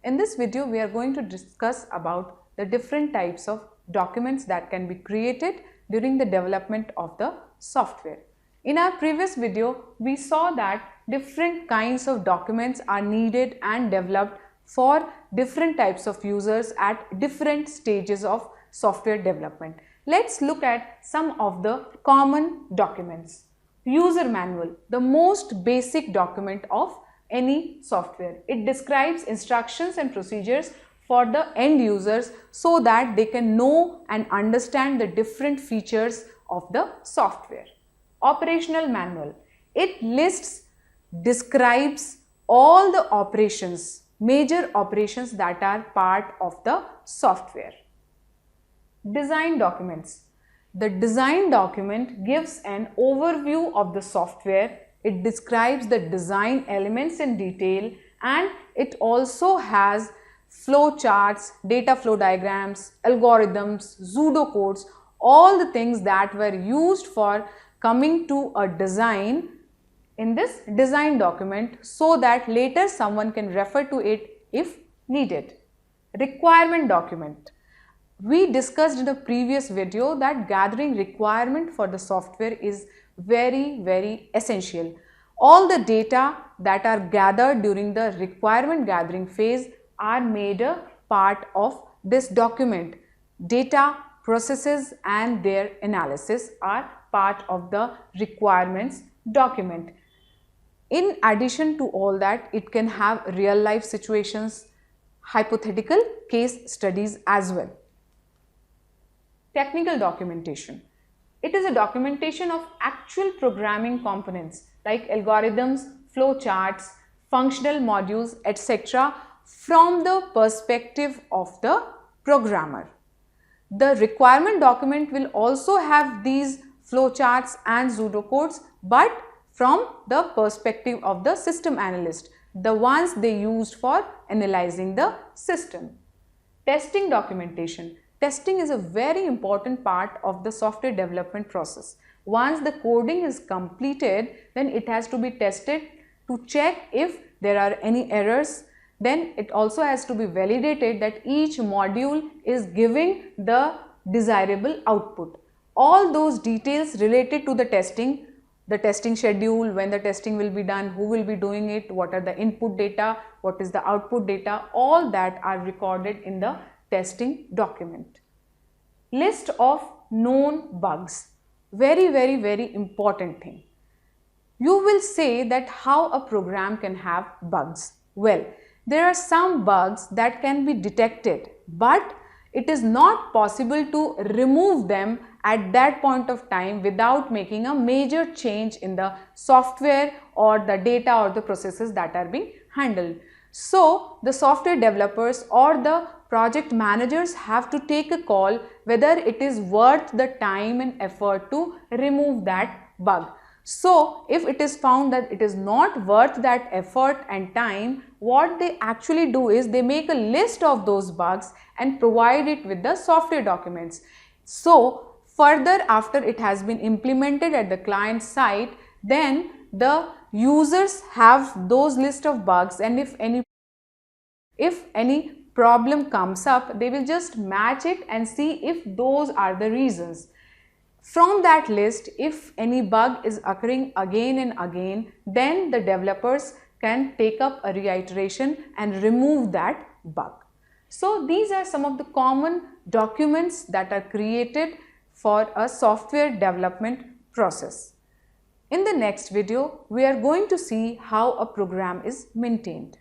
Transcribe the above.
In this video, we are going to discuss about the different types of documents that can be created during the development of the software. In our previous video, we saw that different kinds of documents are needed and developed for different types of users at different stages of software development. Let's look at some of the common documents. User manual, the most basic document of any software. It describes instructions and procedures for the end users so that they can know and understand the different features of the software. Operational manual. It describes all the operations, major operations that are part of the software. Design documents. The design document gives an overview of the software. It describes the design elements in detail, and it also has flow charts, data flow diagrams, algorithms, pseudocodes, all the things that were used for coming to a design in this design document so that later someone can refer to it if needed. Requirement document. We discussed in a previous video that gathering requirement for the software is very essential. All the data that are gathered during the requirement gathering phase are made a part of this document. Data, processes and their analysis are part of the requirements document. In addition to all that, it can have real life situations, hypothetical case studies as well. Technical documentation. It is a documentation of actual programming components like algorithms, flow charts, functional modules, etc. from the perspective of the programmer. The requirement document will also have these flow charts and pseudocodes, but from the perspective of the system analyst, the ones they used for analyzing the system. Testing documentation. Testing is a very important part of the software development process. Once the coding is completed, then it has to be tested to check if there are any errors. Then it also has to be validated that each module is giving the desirable output. All those details related to the testing schedule, when the testing will be done, who will be doing it, what are the input data, what is the output data, all that are recorded in the testing document. List of known bugs. Very important thing. You will say that how a program can have bugs. Well, there are some bugs that can be detected, but it is not possible to remove them at that point of time without making a major change in the software or the data or the processes that are being handled. So, the software developers or the project managers have to take a call whether it is worth the time and effort to remove that bug. So, if it is found that it is not worth that effort and time, what they actually do is they make a list of those bugs and provide it with the software documents. So, further after it has been implemented at the client site, then the users have those list of bugs, and if any problem comes up, they will just match it and see if those are the reasons. From that list, if any bug is occurring again and again, then the developers can take up a reiteration and remove that bug. So these are some of the common documents that are created for a software development process. In the next video, we are going to see how a program is maintained.